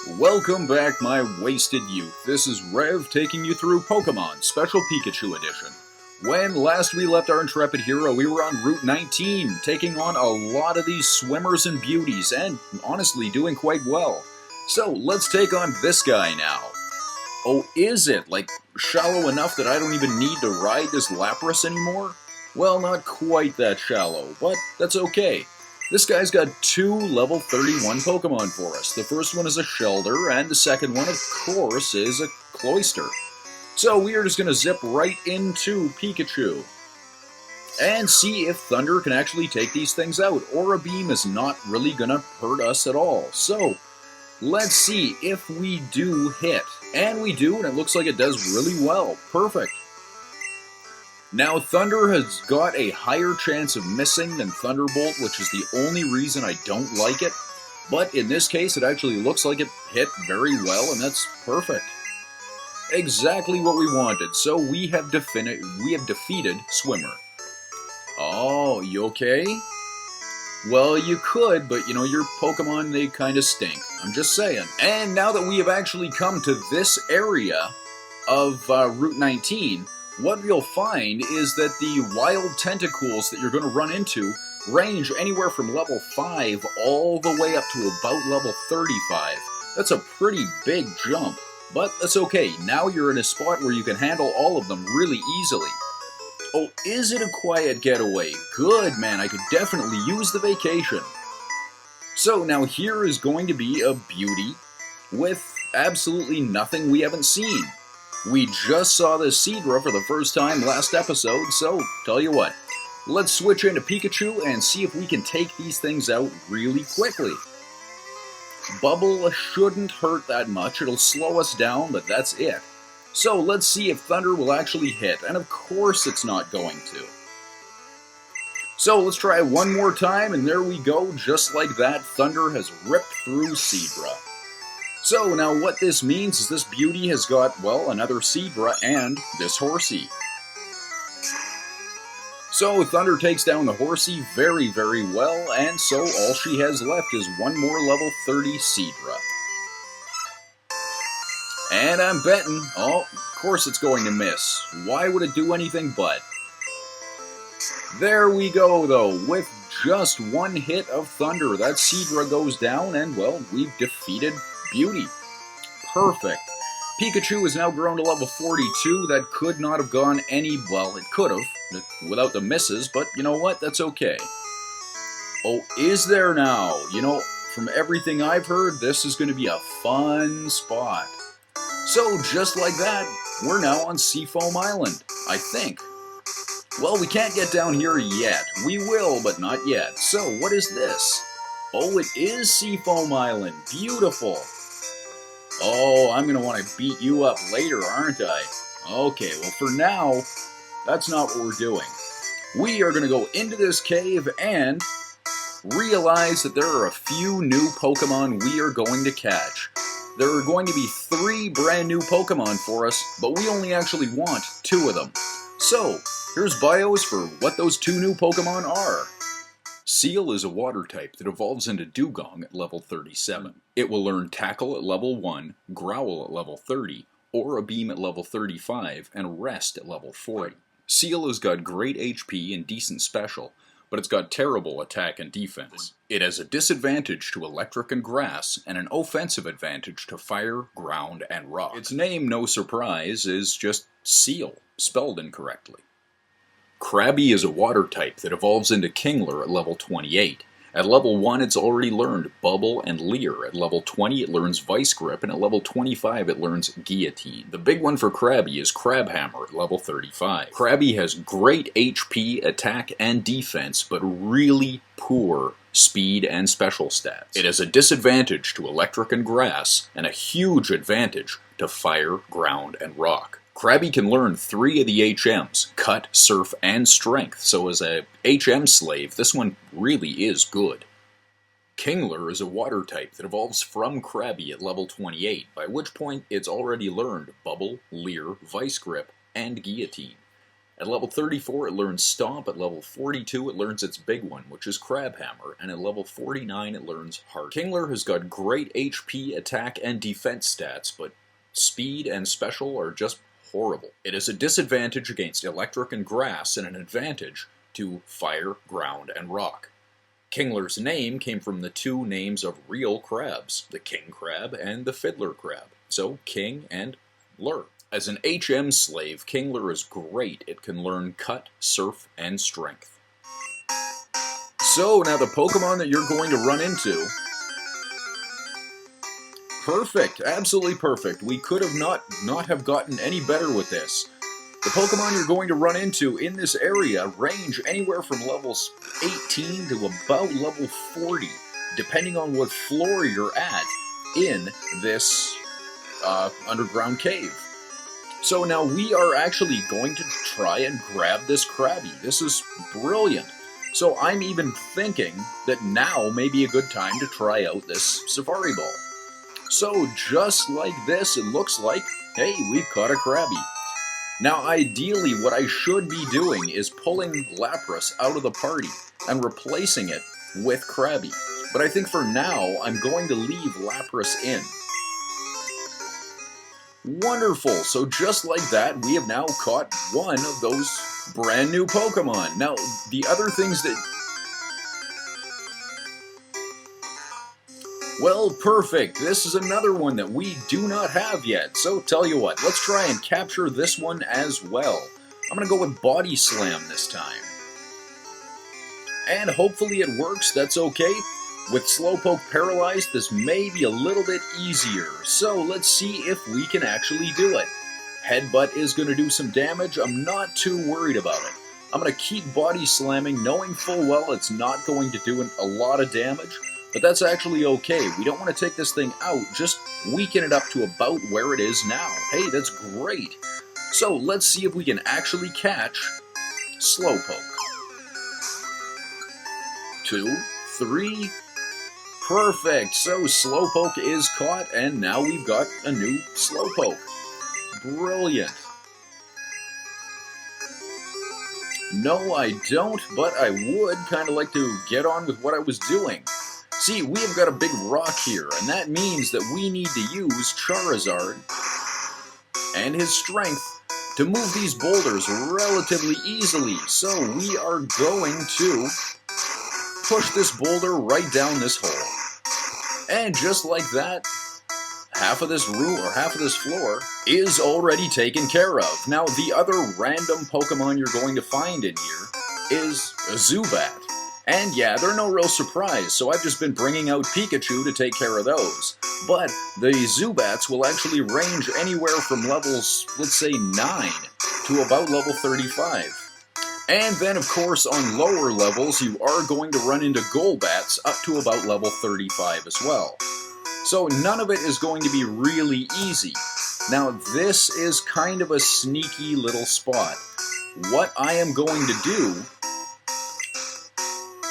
Welcome back, my wasted youth. This is Rev taking you through Pokemon Special Pikachu Edition. When last we left our intrepid hero, we were on Route 19, taking on a lot of these swimmers and beauties, and honestly doing quite well. So let's take on this guy now. Oh, is it? Like, shallow enough that I don't even need to ride this Lapras anymore? Well, not quite that shallow, but that's okay. This guy's got two level 31 Pokemon for us. The first one is a Shelter, and the second one, of course, is a Cloyster. So we are just going to zip right into Pikachu and see if Thunder can actually take these things out. Aura Beam is not really going to hurt us at all. So let's see if we do hit. And we do, and it looks like it does really well. Perfect. Now, Thunder has got a higher chance of missing than Thunderbolt, which is the only reason I don't like it. But in this case, it actually looks like it hit very well, and that's perfect. Exactly what we wanted. So we have defeated Swimmer. Oh, you okay? Well, you could, but you know, your Pokemon, they kind of stink. I'm just saying. And now that we have actually come to this area of Route 19, what you'll find is that the wild tentacles that you're going to run into range anywhere from level 5 all the way up to about level 35. That's a pretty big jump, but that's okay. Now you're in a spot where you can handle all of them really easily. Oh, is it a quiet getaway? Good, man, I could definitely use the vacation. So now here is going to be a beauty with absolutely nothing we haven't seen. We just saw this Seadra for the first time last episode, so tell you what, let's switch into Pikachu and see if we can take these things out really quickly. Bubble shouldn't hurt that much, it'll slow us down, but that's it. So let's see if Thunder will actually hit, and of course it's not going to. So let's try one more time, and there we go, just like that, Thunder has ripped through Seadra. So now what this means is this beauty has got, well, another Seadra and this Horsey. So Thunder takes down the Horsey very, very well, and so all she has left is one more level 30 Seadra. And I'm betting, oh, of course it's going to miss. Why would it do anything but? There we go, though, with just one hit of Thunder. That Seadra goes down, and, well, we've defeated Beauty. Perfect. Pikachu has now grown to level 42. That could not have gone any, well, it could have, without the misses, but you know what? That's okay. Oh, is there now? You know, from everything I've heard, this is going to be a fun spot. So, just like that, we're now on Seafoam Island, I think. Well, we can't get down here yet. We will, but not yet. So, what is this? Oh, it is Seafoam Island. Beautiful. Oh, I'm going to want to beat you up later, aren't I? Okay, well for now, that's not what we're doing. We are going to go into this cave and realize that there are a few new Pokemon we are going to catch. There are going to be 3 brand new Pokemon for us, but we only actually want 2 of them. So, here's bios for what those 2 new Pokemon are. Seal is a water type that evolves into Dugong at level 37. It will learn Tackle at level 1, Growl at level 30, Aura Beam at level 35, and Rest at level 40. Seal has got great HP and decent special, but it's got terrible attack and defense. It has a disadvantage to Electric and Grass, and an offensive advantage to Fire, Ground, and Rock. Its name, no surprise, is just Seal, spelled incorrectly. Krabby is a water type that evolves into Kingler at level 28. At level 1, it's already learned Bubble and Leer. At level 20, it learns Vice Grip, and at level 25, it learns Guillotine. The big one for Krabby is Crabhammer at level 35. Krabby has great HP, attack, and defense, but really poor speed and special stats. It has a disadvantage to Electric and Grass, and a huge advantage to Fire, Ground, and Rock. Krabby can learn 3 of the HMs, Cut, Surf, and Strength, so as a HM slave, this one really is good. Kingler is a water type that evolves from Krabby at level 28, by which point it's already learned Bubble, Leer, Vice Grip, and Guillotine. At level 34, it learns Stomp. At level 42, it learns its big one, which is Crab Hammer. And at level 49, it learns Heart. Kingler has got great HP, attack, and defense stats, but speed and special are just horrible. It is a disadvantage against electric and grass, and an advantage to fire, ground, and rock. Kingler's name came from the two names of real crabs, the king crab and the fiddler crab. So, king and lure. As an HM slave, Kingler is great. It can learn Cut, Surf, and Strength. So, now the Pokemon that you're going to run into... Perfect, absolutely perfect. We could have not have gotten any better with this. The Pokemon you're going to run into in this area range anywhere from levels 18 to about level 40, depending on what floor you're at in this underground cave. So now we are actually going to try and grab this Krabby. This is brilliant. So I'm even thinking that now may be a good time to try out this Safari Ball. So just like this, it looks like, hey, we've caught a Krabby. Now ideally what I should be doing is pulling Lapras out of the party and replacing it with Krabby. But I think for now, I'm going to leave Lapras in. Wonderful! So just like that, we have now caught one of those brand new Pokemon. Now, the other things that... Well, perfect. This is another one that we do not have yet. So tell you what, let's try and capture this one as well. I'm going to go with Body Slam this time. And hopefully it works, that's okay. With Slowpoke paralyzed, this may be a little bit easier, so let's see if we can actually do it. Headbutt is going to do some damage, I'm not too worried about it. I'm going to keep Body Slamming, knowing full well it's not going to do a lot of damage, but that's actually okay. We don't want to take this thing out, just weaken it up to about where it is now. Hey, that's great. So let's see if we can actually catch Slowpoke. 2, 3... Perfect! So Slowpoke is caught, and now we've got a new Slowpoke. Brilliant. No, I don't, but I would kind of like to get on with what I was doing. See, we have got a big rock here, and that means that we need to use Charizard and his strength to move these boulders relatively easily. So we are going to push this boulder right down this hole. And just like that, half of this room, or half of this floor, is already taken care of. Now, the other random Pokemon you're going to find in here is a Zubat. And yeah, they're no real surprise, so I've just been bringing out Pikachu to take care of those. But the Zubats will actually range anywhere from levels, let's say 9, to about level 35. And then, of course, on lower levels, you are going to run into Golbats up to about level 35 as well. So none of it is going to be really easy. Now, this is kind of a sneaky little spot. What I am going to do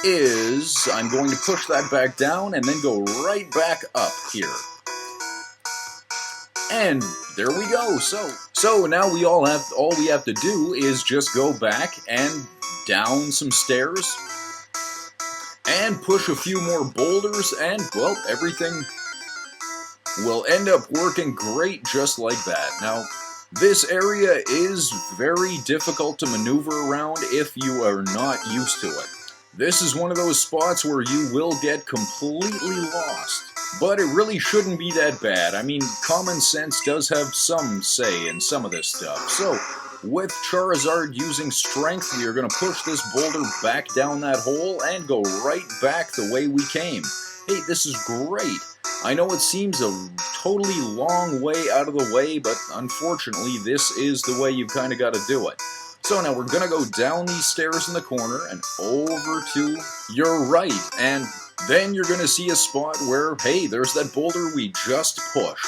is I'm going to push that back down and then go right back up here. And there we go. So now all we have to do is just go back and down some stairs and push a few more boulders, and well, everything will end up working great just like that. Now, this area is very difficult to maneuver around if you are not used to it. This is one of those spots where you will get completely lost. But it really shouldn't be that bad. I mean, common sense does have some say in some of this stuff. So, with Charizard using Strength, we are going to push this boulder back down that hole and go right back the way we came. Hey, this is great. I know it seems a totally long way out of the way, but unfortunately, this is the way you've kind of got to do it. So now we're going to go down these stairs in the corner and over to your right, and then you're going to see a spot where, hey, there's that boulder we just pushed.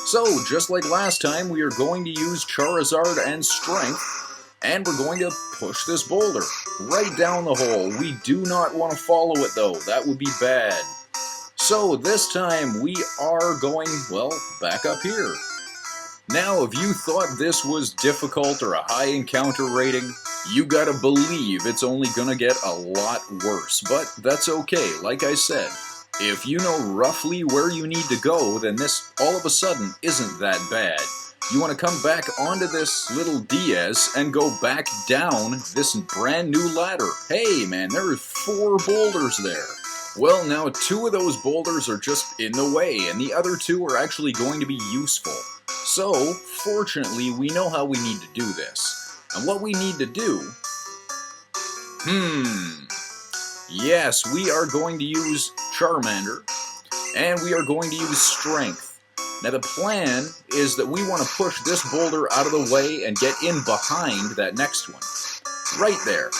So, just like last time, we are going to use Charizard and Strength, and we're going to push this boulder right down the hole. We do not want to follow it, though. That would be bad. So, this time, we are going, well, back up here. Now, if you thought this was difficult or a high encounter rating, you gotta believe it's only gonna get a lot worse, but that's okay. Like I said, if you know roughly where you need to go, then this all of a sudden isn't that bad. You want to come back onto this little DS and go back down this brand new ladder. Hey man, there are 4 boulders there. Well, now 2 of those boulders are just in the way, and the other 2 are actually going to be useful. So, fortunately, we know how we need to do this. And what we need to do... Yes, we are going to use Charmander, and we are going to use Strength. Now the plan is that we want to push this boulder out of the way and get in behind that next one. Right there.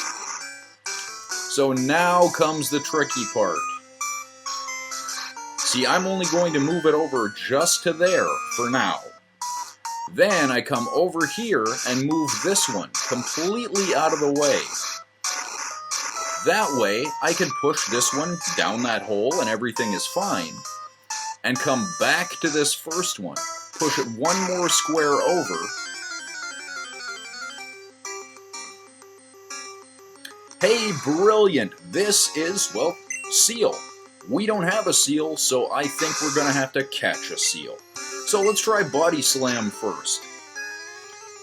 So now comes the tricky part. See, I'm only going to move it over just to there for now. Then I come over here and move this one completely out of the way. That way, I can push this one down that hole and everything is fine. And come back to this first one. Push it 1 more square over. Hey, brilliant! This is, well, seal. We don't have a seal, so I think we're going to have to catch a seal. So let's try Body Slam first.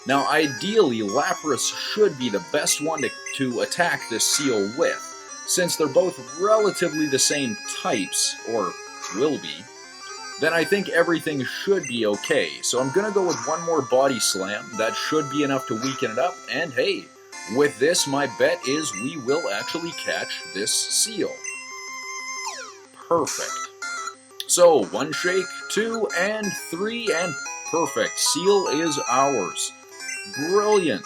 Now, ideally, Lapras should be the best one to attack this seal with, since they're both relatively the same types, or will be. Then I think everything should be okay. So I'm going to go with 1 more Body Slam. That should be enough to weaken it up. And hey, with this, my bet is we will actually catch this seal. Perfect. So 1 shake, 2, and 3, and perfect. Seal is ours. Brilliant.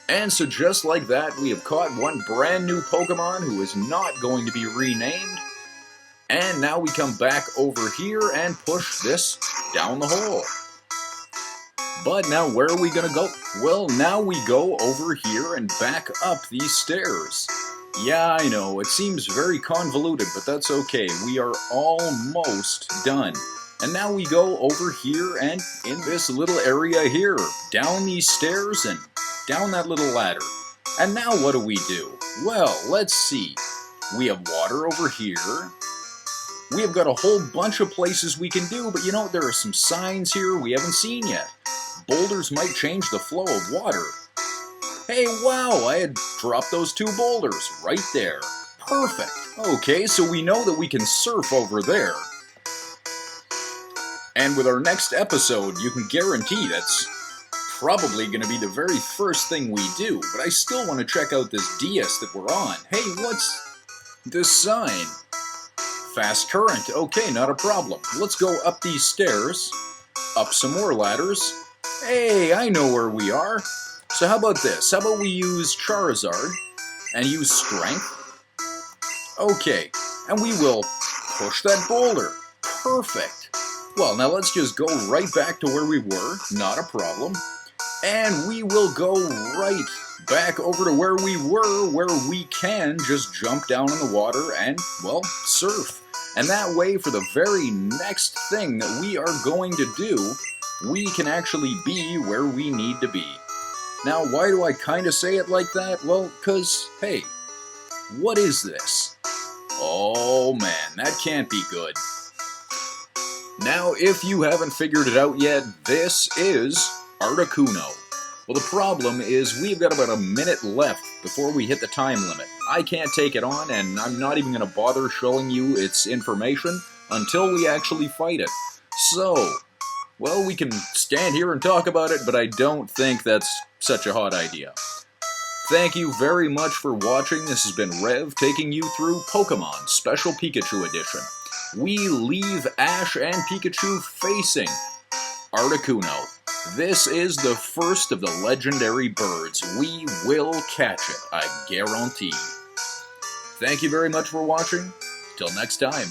And so just like that, we have caught 1 brand new Pokemon who is not going to be renamed. And now we come back over here and push this down the hole. But now where are we going to go? Well, now we go over here and back up these stairs. Yeah, I know, it seems very convoluted, but that's okay. We are almost done. And now we go over here and in this little area here, down these stairs and down that little ladder. And now what do? Well, let's see. We have water over here. We have got a whole bunch of places we can do, but you know, there are some signs here we haven't seen yet. Boulders might change the flow of water. Hey, wow, I had dropped those 2 boulders right there. Perfect. Okay, so we know that we can surf over there. And with our next episode, you can guarantee that's probably going to be the very first thing we do, but I still want to check out this DS that we're on. Hey, what's this sign? Fast current. Okay, not a problem. Let's go up these stairs, up some more ladders. Hey, I know where we are. So how about this? How about we use Charizard and use Strength? Okay, and we will push that boulder. Perfect. Well, now let's just go right back to where we were. Not a problem. And we will go right back over to where we were, where we can just jump down in the water and, well, surf. And that way, for the very next thing that we are going to do, we can actually be where we need to be. Now, why do I kind of say it like that? Well, because, hey, what is this? Oh man, that can't be good. Now, if you haven't figured it out yet, this is Articuno. Well, the problem is we've got about a minute left before we hit the time limit. I can't take it on, and I'm not even going to bother showing you its information until we actually fight it. So, well, we can stand here and talk about it, but I don't think that's such a hot idea. Thank you very much for watching. This has been Rev taking you through Pokemon Special Pikachu Edition. We leave Ash and Pikachu facing Articuno. This is the first of the legendary birds. We will catch it, I guarantee. Thank you very much for watching. Till next time.